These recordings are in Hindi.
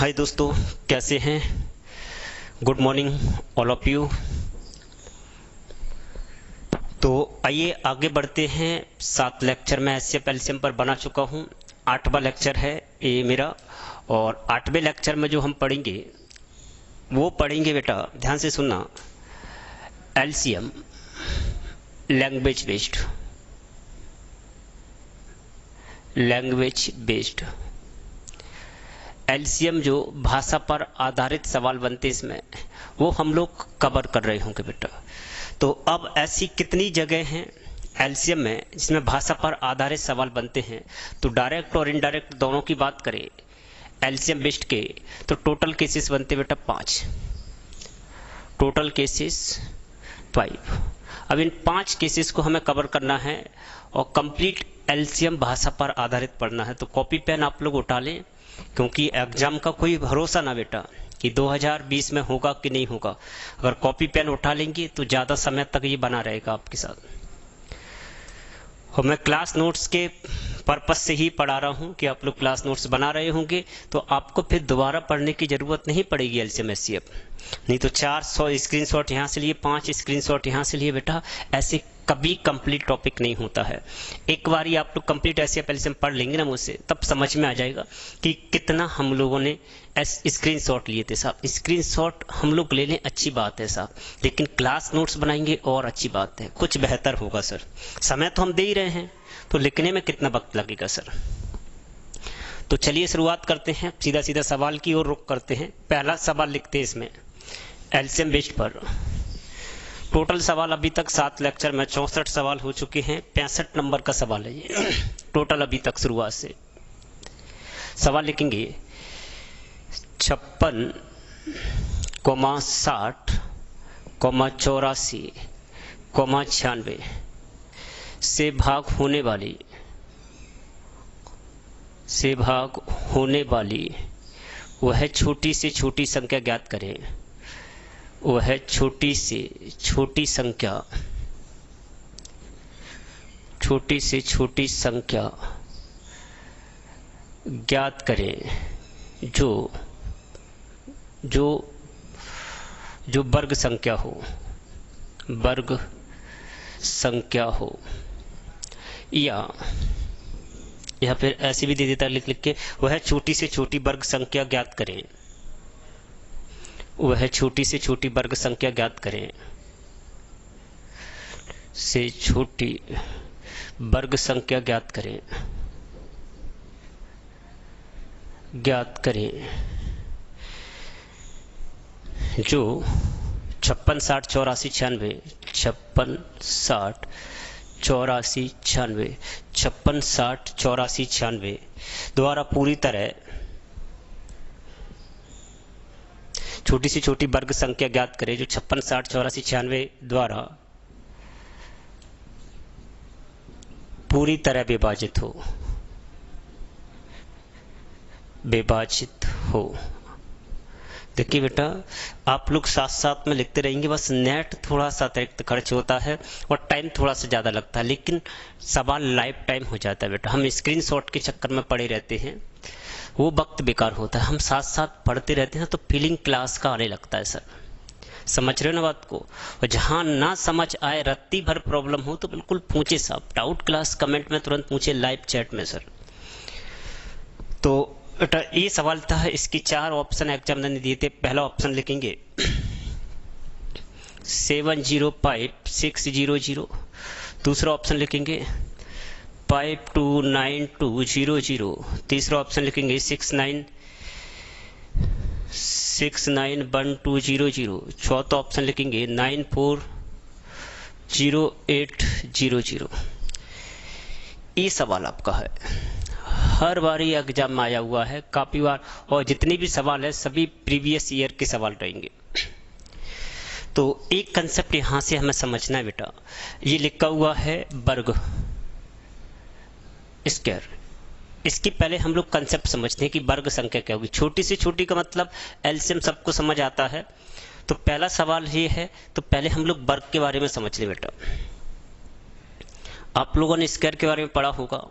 हाय दोस्तों, कैसे हैं? Good morning all of you. तो आइए आगे बढ़ते हैं। 7 लेक्चर मैं एचसीएफ एलसीएम पर बना चुका हूं। 8वां लेक्चर है ये मेरा। और 8वें लेक्चर में जो हम पढ़ेंगे वो पढ़ेंगे, बेटा ध्यान से सुनना, एलसीएम लैंग्वेज बेस्ड एलसीएम जो भाषा पर आधारित सवाल बनते इसमें, वो हम लोग कवर कर रहे होंगे बेटा। तो अब ऐसी कितनी जगह हैं एलसीएम में जिसमें भाषा पर आधारित सवाल बनते हैं? तो डायरेक्ट और इनडायरेक्ट दोनों की बात करें एलसीएम बेस्ड के, तो टोटल केसेस बनते बेटा 5। Total cases 5। अब इन 5 केसेस को हमें कवर करना है और कंप्लीट एलसीएम भाषा पर आधारित पढ़ना है। तो कॉपी पेन आप लोग उठा लें, क्योंकि एग्जाम का कोई भरोसा ना बेटा कि 2020 में होगा कि नहीं होगा। अगर कॉपी पेन उठा लेंगे तो ज़्यादा समय तक ये बना रहेगा आपके साथ। और मैं क्लास नोट्स के पर्पस से ही पढ़ा रहा हूँ कि आप लोग क्लास नोट्स बना रहे होंगे, तो आपको फिर दोबारा पढ़ने की ज़रूरत नहीं पड़ेगी एलसीएम एचसीएफ। नहीं तो 400 स्क्रीनशॉट यहाँ से लिए, 5 स्क्रीनशॉट यहाँ से लिए बेटा, ऐसे कभी कंप्लीट टॉपिक नहीं होता है। एक बार ही आप लोग कंप्लीट एचसीएफ एलसीएम पढ़ लेंगे ना मुझसे, तब समझ में आ जाएगा कि कितना हम लोगों ने स्क्रीनशॉट लिए थे साहब। स्क्रीनशॉट हम लोग ले लें, अच्छी बात है साहब, लेकिन क्लास नोट्स बनाएंगे और अच्छी बात है, कुछ बेहतर होगा सर। समय तो हम दे ही रहे हैं, तो लिखने में कितना वक्त लगेगा सर। तो चलिए शुरुआत करते हैं, सीधा सीधा सवाल की ओर रुख करते हैं। पहला सवाल लिखते हैं इसमें एलसीएम बेस्ड पर। टोटल सवाल अभी तक 7 लेक्चर में 64 सवाल हो चुके हैं। 65 नंबर का सवाल है ये टोटल अभी तक शुरुआत से। सवाल लिखेंगे 56, 60, 84, 96 से भाग होने वाली वह छोटी से छोटी संख्या ज्ञात करें। वह छोटी से छोटी संख्या ज्ञात करें जो वर्ग संख्या हो, या फिर ऐसे भी दे देता लिख के, वह छोटी से छोटी वर्ग संख्या ज्ञात करें। वह छोटी से छोटी वर्ग संख्या ज्ञात करें। से छोटी वर्ग संख्या ज्ञात करें जो 56, 60, 84, 96, 56, 60, 84, 96, 56, 60, 84, 96 द्वारा पूरी तरह छोटी से छोटी वर्ग संख्या ज्ञात करें जो 56, 60, 84, 96 द्वारा पूरी तरह विभाजित हो। देखिए बेटा, आप लोग साथ साथ में लिखते रहेंगे, बस नेट थोड़ा सा अतिरिक्त खर्च होता है और टाइम थोड़ा सा ज़्यादा लगता है, लेकिन सवाल लाइफ टाइम हो जाता है बेटा। हम स्क्रीनशॉट के चक्कर में पड़े रहते हैं, वो वक्त बेकार होता है। हम साथ साथ पढ़ते रहते हैं तो फीलिंग क्लास का आने लगता है सर। समझ रहे हो ना बात को? और जहाँ ना समझ आए, रत्ती भर प्रॉब्लम हो, तो बिल्कुल पूछे साहब, डाउट क्लास कमेंट में तुरंत पूछे, लाइव चैट में सर। तो ये सवाल था, इसकी 4 ऑप्शन एग्जामिनर ने दिए थे। पहला ऑप्शन लिखेंगे 705,600। दूसरा ऑप्शन लिखेंगे 529200। तीसरा ऑप्शन लिखेंगे 691200। चौथा ऑप्शन लिखेंगे 940800। ये सवाल आपका है, हर बार ये एग्जाम में आया हुआ है काफी बार, और जितने भी सवाल है सभी प्रीवियस ईयर के सवाल रहेंगे। तो एक कंसेप्ट यहां से हमें समझना है बेटा, ये लिखा हुआ है वर्ग स्क्वायर। इसके पहले हम लोग कंसेप्ट समझते हैं कि वर्ग संख्या क्या होगी। छोटी से छोटी का मतलब एलसीएम सबको समझ आता है, तो पहला सवाल ये है, तो पहले हम लोग वर्ग के बारे में समझ ले बेटा। आप लोगों ने स्क्वायर के बारे में पढ़ा होगा।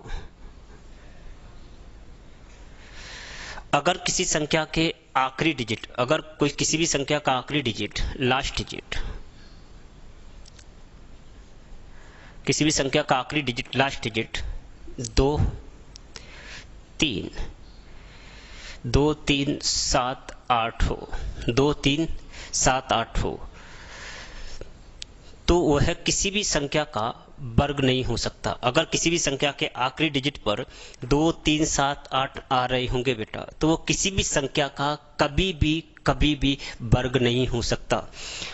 अगर किसी संख्या के आखिरी डिजिट, अगर कोई किसी भी संख्या का आखिरी डिजिट, लास्ट डिजिट, किसी भी संख्या का आखिरी डिजिट, लास्ट डिजिट 2 3 2 3 7 8 हो, 2 3 7 8 हो, तो वह किसी भी संख्या का वर्ग नहीं हो सकता। अगर किसी भी संख्या के आखिरी डिजिट पर 2 3 7 8 आ रहे होंगे बेटा, तो वो किसी भी संख्या का कभी भी वर्ग नहीं हो सकता।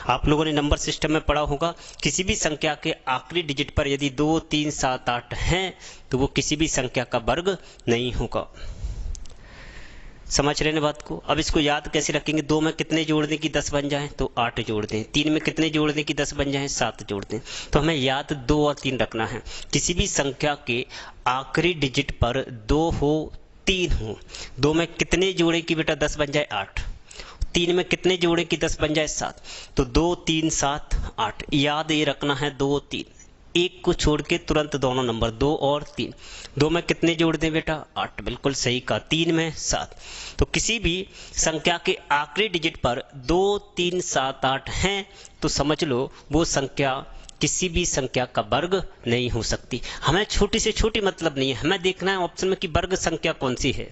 आप लोगों ने नंबर सिस्टम में पढ़ा होगा, किसी भी संख्या के आखिरी डिजिट पर यदि 2 3 7 8 हैं तो वो किसी भी संख्या का वर्ग नहीं होगा। समझ रहे हैं बात को? अब इसको याद कैसे रखेंगे? 2 में कितने जोड़ दें कि 10 बन जाए? तो 8 जोड़ दें। 3 में कितने जोड़ दें कि 10 बन जाए? 7 जोड़ दें। तो हमें याद 2 और 3 रखना है। किसी भी संख्या के आखिरी डिजिट पर 2 हो 3 हो, 2 में कितने जोड़े कि बेटा 10 बन जाए? 8। 3 में कितने जोड़े कि 10 बन जाए? 7। तो 2 3 7 8, याद ये रखना है 2 3। एक को छोड़ के तुरंत दोनों नंबर 2 और 3। 2 में कितने जोड़ दें बेटा? 8, बिल्कुल सही कहा। 3 में 7। तो किसी भी संख्या के आखिरी डिजिट पर 2 3 7 8 हैं तो समझ लो वो संख्या किसी भी संख्या का वर्ग नहीं हो सकती। हमें छोटी से छोटी मतलब नहीं है, हमें देखना है ऑप्शन में कि वर्ग संख्या कौन सी है।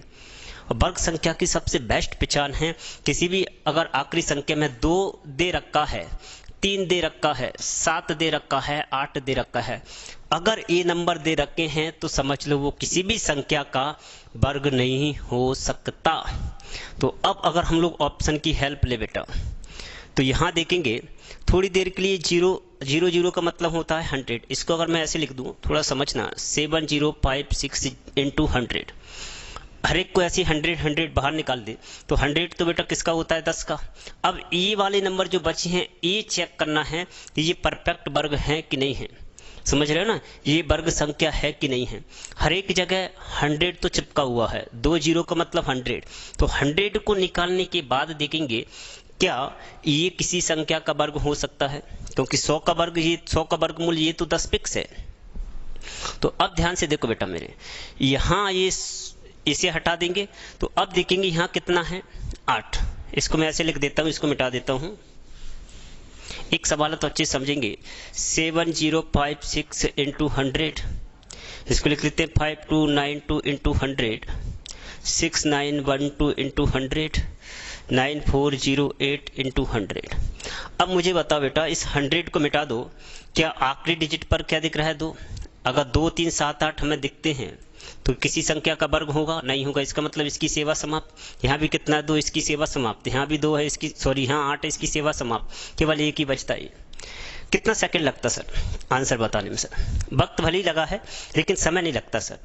और वर्ग संख्या की सबसे बेस्ट पहचान है, किसी भी अगर आखिरी संख्या में 2 दे रखा है, 3 दे रखा है, 7 दे रखा है, 8 दे रखा है, अगर ये नंबर दे रखे हैं तो समझ लो वो किसी भी संख्या का वर्ग नहीं हो सकता। तो अब अगर हम लोग ऑप्शन की हेल्प ले बेटा, तो यहाँ देखेंगे थोड़ी देर के लिए 0 0 0 का मतलब होता है 100। इसको अगर मैं ऐसे लिख दूँ, थोड़ा समझना, 7056 इंटू 100। हर एक को ऐसे 100 बाहर निकाल दे तो 100 तो बेटा किसका होता है? 10 का। अब ये वाले नंबर जो बचे हैं ये चेक करना है कि ये परफेक्ट वर्ग है कि नहीं है। समझ रहे हो ना, ये वर्ग संख्या है कि नहीं है। हर एक जगह 100 तो चिपका हुआ है, 2 0 का मतलब 100। तो 100 को निकालने के बाद देखेंगे क्या ये किसी संख्या का वर्ग हो सकता है, क्योंकि 100 का वर्ग, ये 100 का वर्गमूल ये तो 10 फिक्स है। तो अब ध्यान से देखो बेटा मेरे, यहाँ ये इसे हटा देंगे तो अब देखेंगे यहाँ कितना है? 8। इसको मैं ऐसे लिख देता हूँ, इसको मिटा देता हूँ। एक सवाल है तो अच्छे समझेंगे। 7056 इंटू 100, इसको लिख लेते हैं 5292 इंटू 100, 6912 इंटू 100, 9408 इंटू 100। अब मुझे बताओ बेटा, इस 100 को मिटा दो, क्या आखिरी डिजिट पर क्या दिख रहा है? 2। अगर 2 3 7 8 हमें दिखते हैं तो किसी संख्या का वर्ग होगा? नहीं होगा। इसका मतलब इसकी सेवा समाप्त। यहाँ भी कितना है? 2, इसकी सेवा समाप्त। यहाँ भी 2 है, इसकी यहाँ 8 है, इसकी सेवा समाप्त। केवल एक ही बचता है। कितना सेकंड लगता सर आंसर बताने में? सर वक्त भले ही लगा है लेकिन समय नहीं लगता सर।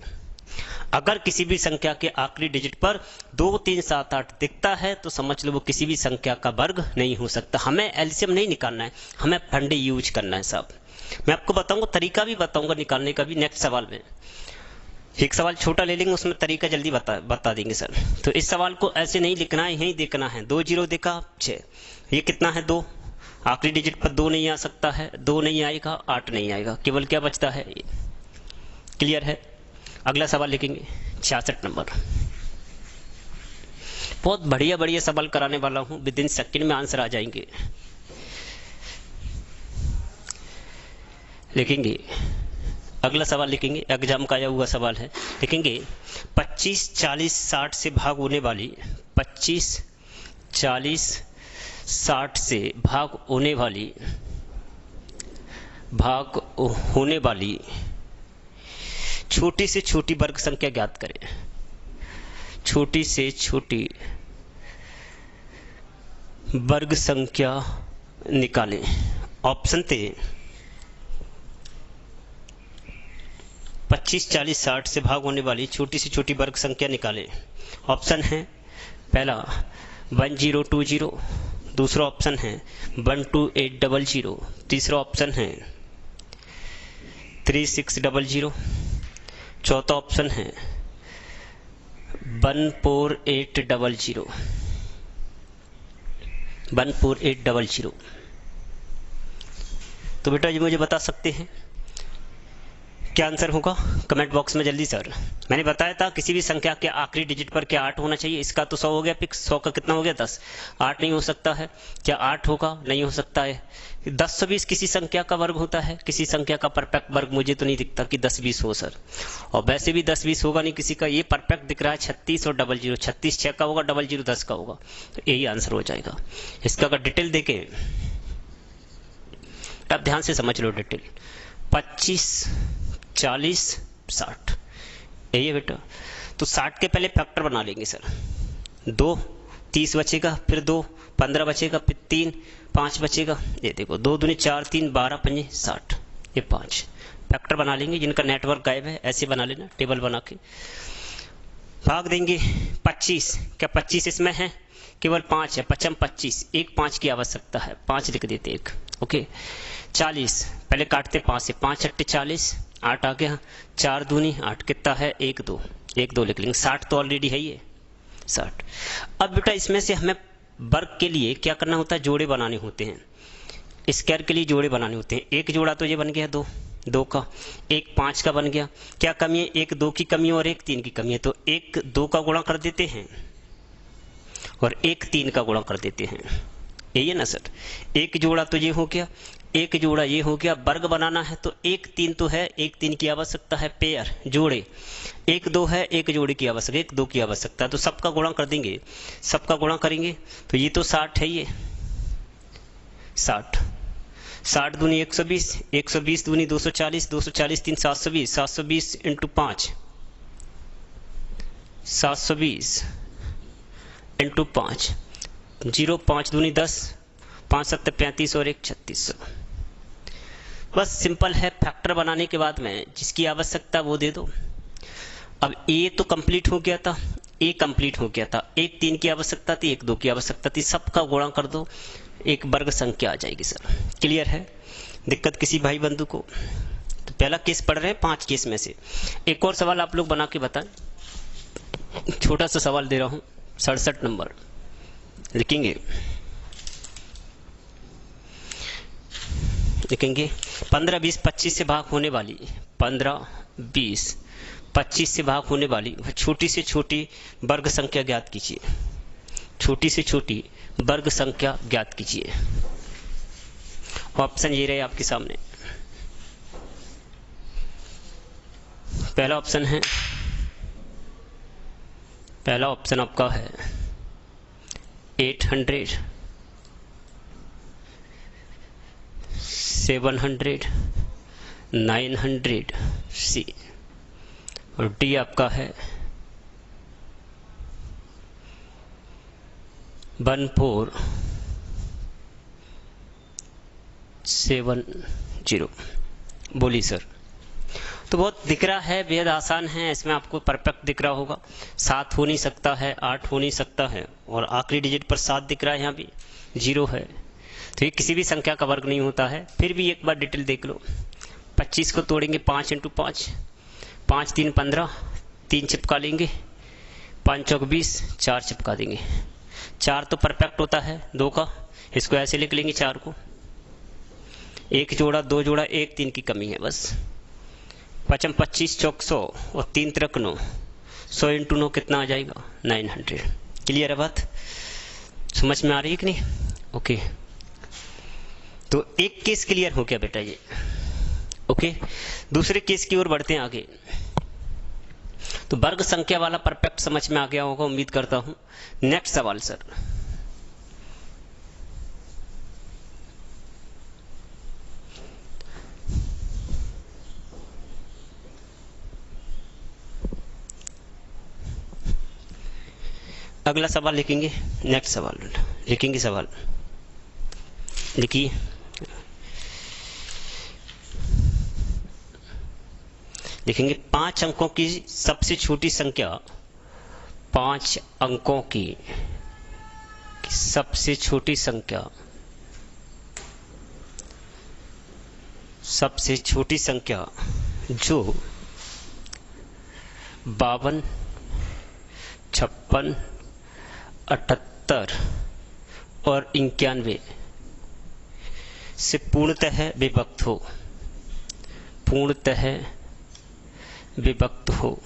अगर किसी भी संख्या के आखिरी डिजिट पर 2 3 7 8 दिखता है तो समझ लो वो किसी भी संख्या का वर्ग नहीं हो सकता। हमें एलसीएम नहीं निकालना है, हमें फंडे यूज करना है साहब। मैं आपको बताऊंगा, तरीका भी बताऊंगा निकालने का भी नेक्स्ट सवाल में। एक सवाल छोटा ले लेंगे, उसमें तरीका जल्दी बता देंगे सर। तो इस सवाल को ऐसे नहीं लिखना है, यही देखना है। 2 0 देखा 6, ये कितना है? 2। आखिरी डिजिट पर 2 नहीं आ सकता है, 2 नहीं आएगा, 8 नहीं आएगा, केवल क्या बचता है? क्लियर है? अगला सवाल लिखेंगे 66 नंबर। बहुत बढ़िया बढ़िया सवाल कराने वाला हूं, विद इन सेकंड में आंसर आ जाएंगे। लिखेंगे अगला सवाल, लिखेंगे एग्जाम का आया हुआ सवाल है। लिखेंगे 25 40 60 से भाग होने वाली, 25 40 60 से भाग होने वाली छोटी से छोटी वर्ग संख्या ज्ञात करें। छोटी से छोटी वर्ग संख्या निकालें। ऑप्शन थे 25 40 60 से भाग होने वाली छोटी से छोटी वर्ग संख्या निकालें। ऑप्शन है पहला 1020, दूसरा ऑप्शन है 12800, तीसरा ऑप्शन है 3600, चौथा ऑप्शन है 14800। तो बेटा ये मुझे बता सकते हैं क्या आंसर होगा कमेंट बॉक्स में जल्दी सर। मैंने बताया था किसी भी संख्या के आखिरी डिजिट पर क्या 8 होना चाहिए। इसका तो 100 हो गया फिक्स, 100 का कितना हो गया 10, 8 नहीं हो सकता है। क्या 8 होगा? नहीं हो सकता है। 10-20 किसी संख्या का वर्ग होता है, किसी संख्या का परफेक्ट वर्ग मुझे तो नहीं दिखता कि 10-20 हो सर, और वैसे भी 10-20 होगा नहीं किसी का। ये परफेक्ट दिख रहा है 36 और 00, 36 6 का होगा, 00 10 का होगा, तो यही आंसर हो जाएगा इसका। अगर डिटेल देखें अब ध्यान से समझ लो डिटेल, 25 40 60 यही है बेटा। तो 60 के पहले फैक्टर बना लेंगे सर, 2 30 बचेगा, फिर 2 15 बचेगा, फिर 3 5 बचेगा। ये देखो 2 दूनी 4 3 12 5 60, ये 5 फैक्टर बना लेंगे। जिनका नेटवर्क गायब है ऐसे बना लेना टेबल बना के। भाग देंगे 25, क्या 25 इसमें है? केवल 5 है, 55 25, एक 5 की आवश्यकता है, 5 लिख देते एक। ओके 40 पहले काटते 5 से, 5 8 40, 8 आ गया, 4 दूनी 8, कितना है 1 2, 1 2 लिख लेंगे। 60 तो ऑलरेडी है ये 60। अब बेटा इसमें से हमें वर्ग के लिए क्या करना होता है? जोड़े बनाने होते हैं। स्क्वायर के लिए जोड़े बनाने होते हैं। एक जोड़ा तो ये बन गया 2 का, एक 5 का बन गया। क्या कमी है? एक 2 की कमी और एक 3 की कमी है, तो एक 2 का गुणा कर देते हैं और एक 3 का गुणा कर देते हैं, यही है ना सर। एक जोड़ा तो ये हो गया, एक जोड़ा ये हो गया। वर्ग बनाना है तो एक 3 तो है, एक 3 की आवश्यकता है, पेयर जोड़े। एक 2 है, एक जोड़े की आवश्यकता, एक 2 की आवश्यकता है, तो सबका गुणा कर देंगे। सबका गुणा करेंगे तो ये तो 60 है, ये 60, 60 दूनी 120, 120 दूनी 240, 240 3 720, 720 इंटू 5, 720 इंटू 5, 0 5 दूनी 10, 5 7 35 और 1 3600। बस सिंपल है। फैक्टर बनाने के बाद में जिसकी आवश्यकता वो दे दो। अब ए तो कंप्लीट हो गया था, ए कंप्लीट हो गया था, एक 3 की आवश्यकता थी, एक 2 की आवश्यकता थी, सबका गुणा कर दो, एक वर्ग संख्या आ जाएगी सर। क्लियर है? दिक्कत किसी भाई बंधु को? तो पहला केस पढ़ रहे हैं 5 केस में से। एक और सवाल आप लोग बना के बताएं। छोटा सा सवाल दे रहा हूं, 67 नंबर लिखेंगे। 15 20 25 से भाग होने वाली, 15 20 25 से भाग होने वाली छोटी से छोटी वर्ग संख्या ज्ञात कीजिए। छोटी से छोटी वर्ग संख्या ज्ञात कीजिए। ऑप्शन ये रहे आपके सामने। पहला ऑप्शन है, पहला ऑप्शन आपका है 800, 700, 900 सी, और डी आपका है 1470। बोली सर। तो बहुत दिख रहा है, बेहद आसान है, इसमें आपको परफेक्ट दिख रहा होगा। 7 हो नहीं सकता है, 8 हो नहीं सकता है, और आखिरी डिजिट पर 7 दिख रहा है, यहाँ भी 0 है, तो ये किसी भी संख्या का वर्ग नहीं होता है। फिर भी एक बार डिटेल देख लो। 25 को तोड़ेंगे 5 इंटू 5, 5 3 15, 3 चिपका लेंगे, 5 चौक 20, 4 चिपका देंगे। 4 तो परफेक्ट होता है 2 का, इसको ऐसे लिख लेंगे 4 को। एक जोड़ा 2 जोड़ा, एक 3 की कमी है बस। 5 25 चौक 100 और 3 3 9, 100 इंटू 9 कितना आ जाएगा? 900। क्लियर है बात? समझ में आ रही है कि नहीं? ओके, तो एक केस क्लियर हो गया बेटा ये। ओके, दूसरे केस की ओर बढ़ते हैं आगे। तो वर्ग संख्या वाला परफेक्ट समझ में आ गया होगा, उम्मीद करता हूं। नेक्स्ट सवाल सर। अगला सवाल लिखेंगे, नेक्स्ट सवाल लिखेंगे। सवाल लिखिए। लिखेंगे 5 अंकों की सबसे छोटी संख्या, 5 अंकों की सबसे छोटी संख्या, सबसे छोटी संख्या जो 52 56 78 और 91 से पूर्णतः विभक्त हो। पूर्णतः विभक्त हो।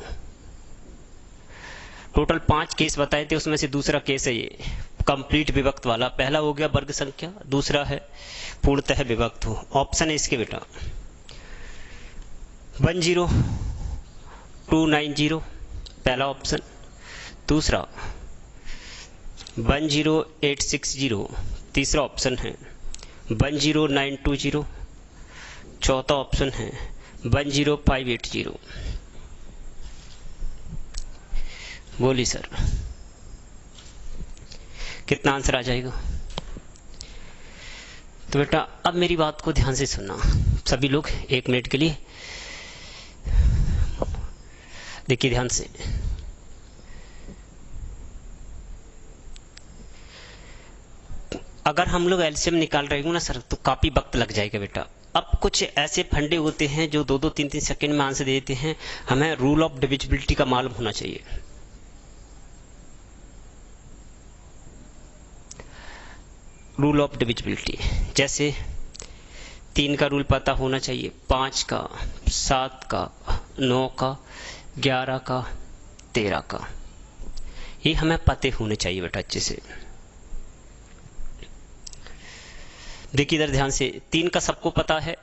टोटल 5 केस बताए थे, उसमें से दूसरा केस है ये कंप्लीट विभक्त वाला। पहला हो गया वर्ग संख्या, दूसरा है पूर्णतः विभक्त हो। ऑप्शन है इसके बेटा 10290 पहला ऑप्शन, दूसरा 10860 तीसरा ऑप्शन है, 10920 चौथा ऑप्शन है, 10580। बोलिए सर कितना आंसर आ जाएगा? तो बेटा अब मेरी बात को ध्यान से सुनना सभी लोग, 1 मिनट के लिए देखिए ध्यान से। अगर हम लोग एलसीएम निकाल रहे हो ना सर तो काफी वक्त लग जाएगा बेटा। अब कुछ ऐसे फंडे होते हैं जो 2-2 3-3 सेकंड में आंसर दे देते हैं, हमें रूल ऑफ डिविजिबिलिटी का मालूम होना चाहिए। रूल ऑफ डिविजिबिलिटी जैसे 3 का रूल पता होना चाहिए, 5 का, 7 का, 9 का, 11 का, 13 का, ये हमें पते होने चाहिए बेटा अच्छे से। देखिए इधर ध्यान से, 3 का सबको पता है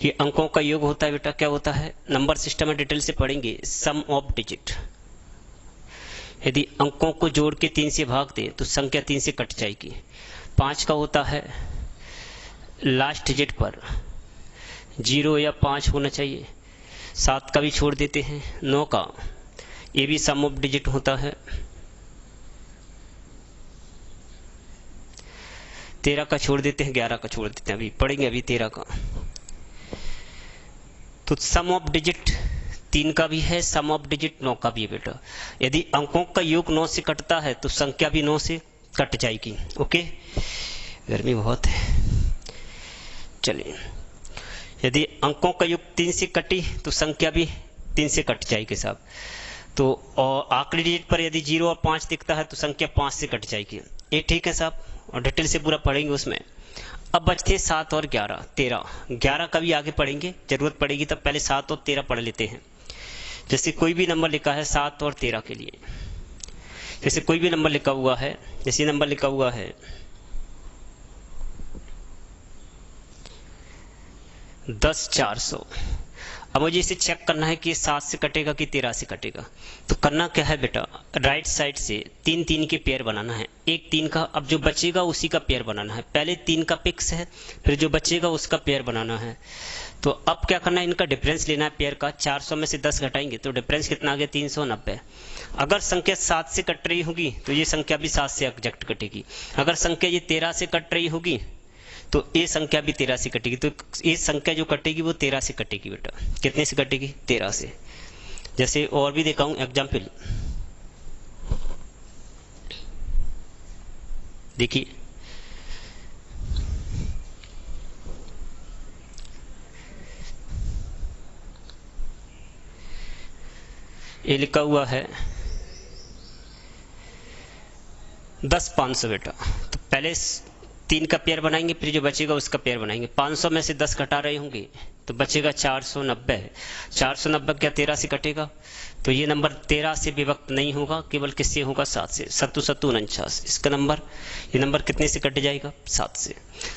कि अंकों का योग होता है बेटा, क्या होता है? नंबर सिस्टम में डिटेल से पढ़ेंगे, सम ऑफ डिजिट। यदि अंकों को जोड़ के 3 से भाग दें तो संख्या 3 से कट जाएगी। 5 का होता है लास्ट डिजिट पर 0 या 5 होना चाहिए। 7 का भी छोड़ देते हैं। 9 का ये भी सम ऑफ डिजिट होता है। 13 का छोड़ देते हैं, 11 का छोड़ देते हैं, अभी पढ़ेंगे अभी 13 का। तो सम ऑफ डिजिट 3 का भी है, सम ऑफ डिजिट 9 का भी है बेटा। यदि अंकों का योग 9 से कटता है तो संख्या भी 9 से कट जाएगी। ओके, गर्मी बहुत है, चलिए। यदि अंकों का योग 3 से कटी तो संख्या भी 3 से कट जाएगी साहब। तो और आखिरी डिजिट पर यदि 0 और 5 दिखता है तो संख्या 5 से कट जाएगी। ये ठीक है साहब, और डिटेल से पूरा पढ़ेंगे उसमें। अब बचते 7 और 11, 13। 11 का भी आगे पढ़ेंगे, जरूरत पड़ेगी तब। पहले 7 और 13 पढ़ लेते हैं। जैसे कोई भी नंबर लिखा है 7 और 13 के लिए, जैसे कोई भी नंबर लिखा हुआ है, जैसे नंबर लिखा हुआ है 10,400। अब मुझे इसे चेक करना है कि ये 7 से कटेगा कि 13 से कटेगा। तो करना क्या है बेटा, राइट साइड से 3-3 के पेयर बनाना है। एक 3 का, अब जो बचेगा उसी का पेयर बनाना है। पहले 3 का फिक्स है, फिर जो बचेगा उसका पेयर बनाना है। तो अब क्या करना है, इनका डिफरेंस लेना है पेयर का। 400 में से 10 घटाएंगे तो डिफरेंस कितना आ गया, 390। अगर संख्या 7 से कट रही होगी तो ये संख्या भी 7 से एग्जैक्ट कटेगी। अगर संख्या ये 13 से कट रही होगी तो ये संख्या भी 13 से कटेगी। तो ये संख्या जो कटेगी वो 13 से कटेगी बेटा। कितने से कटेगी, 13 से। जैसे और भी दिखाऊं एग्जाम्पल, देखिए ये लिखा हुआ है 10,500 बेटा। तो पहले 3 का पेयर बनाएंगे, फिर जो बचेगा उसका पेयर बनाएंगे। 500 में से 10 घटा रहे होंगे तो बचेगा 490। 490 क्या 13 से कटेगा? तो ये नंबर 13 से विभक्त नहीं होगा, केवल किससे होगा, 7 से। 7 7 49, इसका नंबर, ये नंबर कितने से कट जाएगा, 7 से।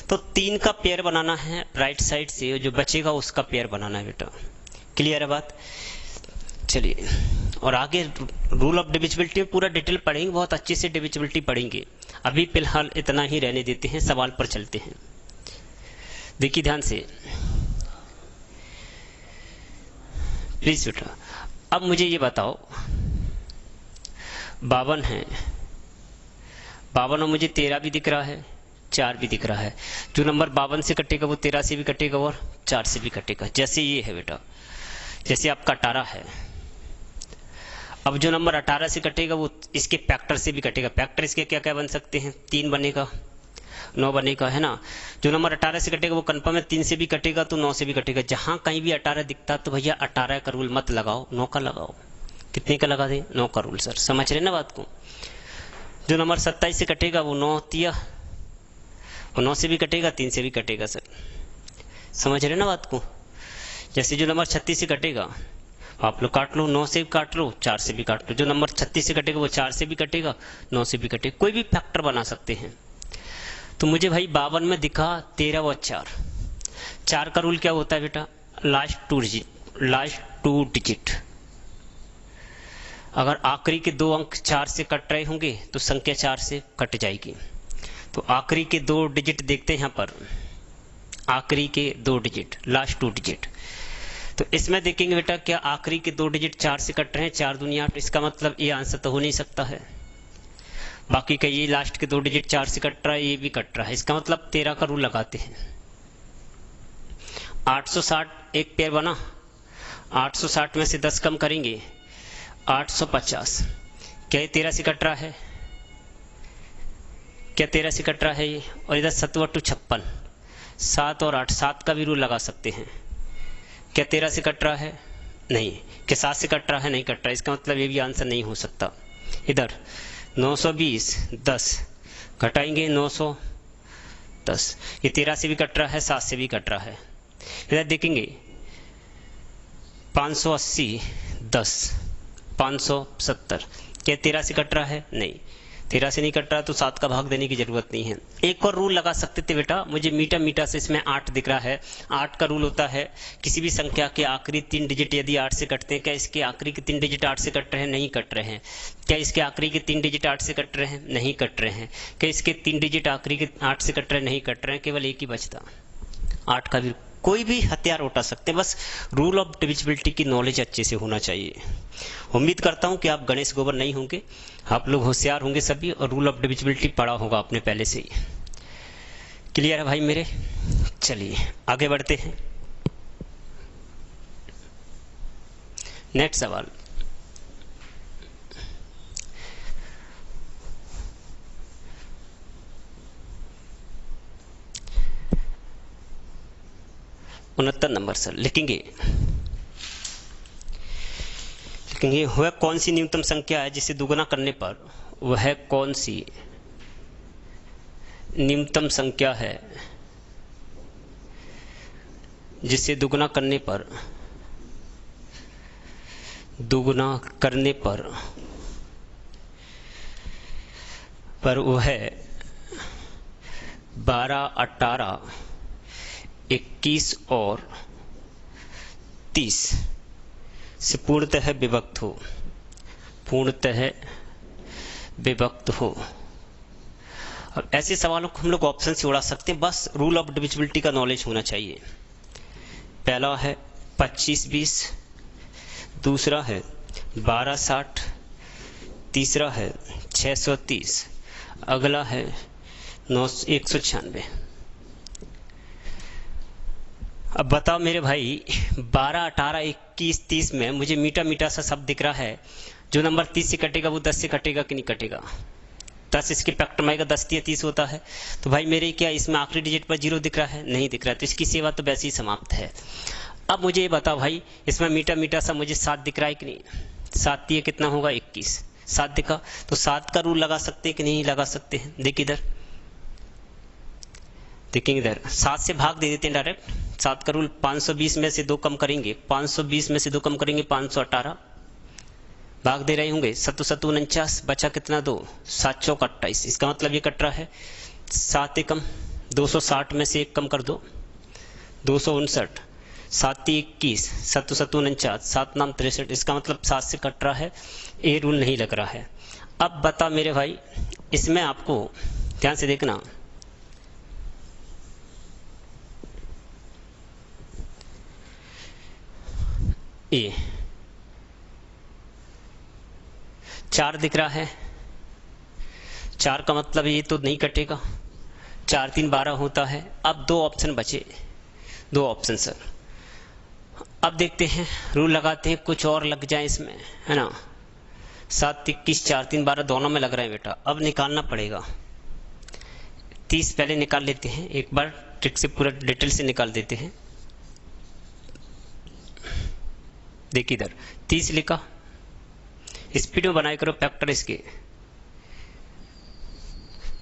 तो 3 का पेयर बनाना है राइट साइड से, जो बचेगा उसका पेयर बनाना है बेटा। क्लियर है बात? चलिए, और आगे रूल ऑफ डिविजिबिलिटी में पूरा डिटेल पढ़ेंगे, बहुत अच्छे से डिविजिबिलिटी पढ़ेंगे। अभी फिलहाल इतना ही रहने देते हैं, सवाल पर चलते हैं। देखिए ध्यान से प्लीज बेटा। अब मुझे ये बताओ, 52 है, 52 और मुझे 13 भी दिख रहा है, 4 भी दिख रहा है। जो नंबर 52 से कटेगा वो 13 से भी कटेगा और 4 से भी कटेगा। जैसे ये है बेटा, जैसे आपका 18 है। अब जो नंबर 18 से कटेगा वो इसके फैक्टर से भी कटेगा। फैक्टर इसके क्या क्या बन सकते हैं, 3 बनेगा, 9 बनेगा, है ना। जो नंबर 18 से कटेगा वो कंफर्म है, 3 से भी कटेगा तो 9 से भी कटेगा। जहां कहीं भी 18 दिखता तो भैया 18 का रूल मत लगाओ, 9 का लगाओ। कितने का लगा दें, 9 का रूल। सर समझ रहे ना बात को। जो नंबर 27 से कटेगा वो 9 तिया, वो 9 से भी कटेगा, 3 से भी कटेगा। सर समझ रहे ना बात को। जैसे जो नंबर 36 से कटेगा आप लोग काट लो, 9 से भी काट लो, 4 से भी काट लो। जो नंबर 36 से कटेगा वो 4 से भी कटेगा, 9 से भी कटेगा, कोई भी फैक्टर बना सकते हैं। तो मुझे भाई 52 में दिखा 13 व 4। 4 का रूल क्या होता है बेटा? Last two digit. अगर आखिरी के 2 अंक 4 से कट रहे होंगे तो संख्या 4 से कट जाएगी। तो आखिरी के 2 डिजिट देखते हैं यहाँ पर, आखिरी के 2 डिजिट, लास्ट 2 डिजिट। तो इसमें देखेंगे बेटा क्या आखिरी के 2 डिजिट 4 से कट रहे हैं, 4 दूनी 8। इसका मतलब ये आंसर तो हो नहीं सकता है। बाकी का ये लास्ट के 2 डिजिट 4 से कट रहा है, ये भी कट रहा है, इसका मतलब 13 का रूल लगाते हैं। 860 एक पेयर बना, 860 में से 10 कम करेंगे 850। क्या ये 13 से कट रहा है? क्या 13 से कट रहा है ये? और इधर 7 56, 7 और 8, 7 का भी रूल लगा सकते हैं। क्या 13 से कट रहा है? नहीं। क्या 7 से कट रहा है? नहीं कट रहा है, इसका मतलब ये भी आंसर नहीं हो सकता। इधर 920 10 घटाएंगे 910, ये 13 से भी कट रहा है, 7 से भी कट रहा है। इधर देखेंगे 580 10 570, क्या 13 से कट रहा है? नहीं, 13 से नहीं कट रहा तो 7 का भाग देने की जरूरत नहीं है। एक और रूल लगा सकते थे बेटा, मुझे मीटा से इसमें 8 दिख रहा है। 8 का रूल होता है किसी भी संख्या के आखिरी 3 डिजिट यदि 8 से कटते हैं, क्या इसके आखिरी के 3 डिजिट 8 से कट रहे हैं? नहीं कट रहे हैं। क्या इसके आखिरी के 3 डिजिट 8 से कट रहे हैं? नहीं कट रहे हैं। क्या इसके 3 डिजिट आखिरी के 8 से कट रहे हैं? नहीं कट रहे हैं, केवल एक ही बचता। 8 का भी कोई भी हथियार उठा सकते हैं, बस रूल ऑफ डिविजिबिलिटी की नॉलेज अच्छे से होना चाहिए। उम्मीद करता हूं कि आप गणेश गोबर नहीं होंगे, आप लोग होशियार होंगे सभी, और रूल ऑफ डिविजिबिलिटी पढ़ा होगा आपने पहले से ही। क्लियर है भाई मेरे? चलिए आगे बढ़ते हैं। नेक्स्ट सवाल, उनहत्तर नंबर सर लिखेंगे वह कौन सी न्यूनतम संख्या है जिसे दुगुना करने पर, वह कौन सी न्यूनतम संख्या है जिसे दुगुना करने पर वह 12 18 21 और 30 से पूर्णतः विभक्त हो। और ऐसे सवालों को हम लोग ऑप्शन से उड़ा सकते हैं, बस रूल ऑफ डिविजिबिलिटी का नॉलेज होना चाहिए। पहला है 25 20, दूसरा है 12 60, तीसरा है 630, अगला है 196। अब बताओ मेरे भाई, 12 18 21 30 में मुझे मीटा सा शब्द दिख रहा है। जो नंबर 30 से कटेगा वो 10 से कटेगा कि नहीं कटेगा? 10 इसके फैक्टर आएगा, 10 या 30 होता है। तो भाई मेरे क्या इसमें आखिरी डिजिट पर 0 दिख रहा है? नहीं दिख रहा है, तो इसकी सेवा तो वैसे ही समाप्त है। अब मुझे ये बताओ भाई, इसमें मीटा सा मुझे 7 दिख रहा है कि नहीं? 7 ये कितना होगा? 21। 7 दिखा तो 7 का रूल लगा सकते हैं कि नहीं लगा सकते हैं? देखिए इधर 7 से भाग दे देते हैं डायरेक्ट। 7 का रूल 520 में से 2 कम करेंगे, 520 में से 2 कम करेंगे 518, भाग दे रहे होंगे 7 7 49, बचा कितना? 2, 7 चौक 28। इसका मतलब ये कट रहा है 7 एकम 260 में से 1 कम कर दो 259, 7 21, 7 7 49, 7 नाम 63। इसका मतलब 7 से कट रहा है, ये रूल नहीं लग रहा है। अब बता मेरे भाई, इसमें आपको ध्यान से देखना, ये 4 दिख रहा है। 4 का मतलब ये तो नहीं कटेगा, 4 3 12 होता है। अब 2 ऑप्शन बचे, 2 ऑप्शन सर। अब देखते हैं, रूल लगाते हैं, कुछ और लग जाए इसमें, है ना। 7 21 4 3 12 दोनों में लग रहा है बेटा। अब निकालना पड़ेगा। 30 पहले निकाल लेते हैं, एक बार ट्रिक से पूरा डिटेल से निकाल देते हैं। देखिए इधर 30 लिखा, स्पीड में बनाए करो फैक्टर इसके।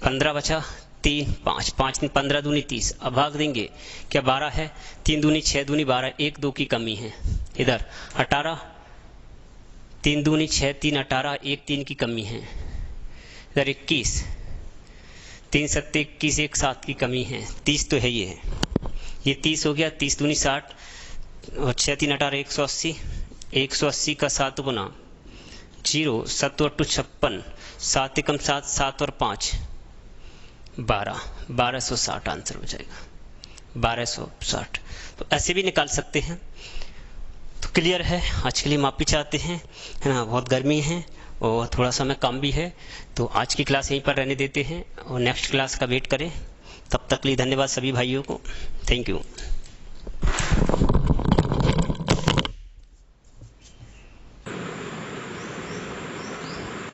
15 बचा, 3 5 5 3 15 दूनी 30। अब भाग देंगे, क्या 12 है? 3 दूनी 6 दूनी 12, 1 2 की कमी है। इधर 18 3 दूनी 6, 3 18, 1 3 की कमी है, इधर 21, 3 7 21, 1 7 की कमी है, 30 तो है ये 30 हो गया, 30 दूनी 60 और 6 3 18, 180, 180 का 7 गुना 0, 7 8 56, 7 एकम 7, 7 और 5 12, 1260 आंसर हो जाएगा, 1260। तो ऐसे भी निकाल सकते हैं। तो क्लियर है, आज के लिए माफ़ी चाहते हैं, है ना, बहुत गर्मी है और थोड़ा सा मैं काम भी है, तो आज की क्लास यहीं पर रहने देते हैं और नेक्स्ट क्लास का वेट करें। तब तक के लिए धन्यवाद सभी भाइयों को, थैंक यू।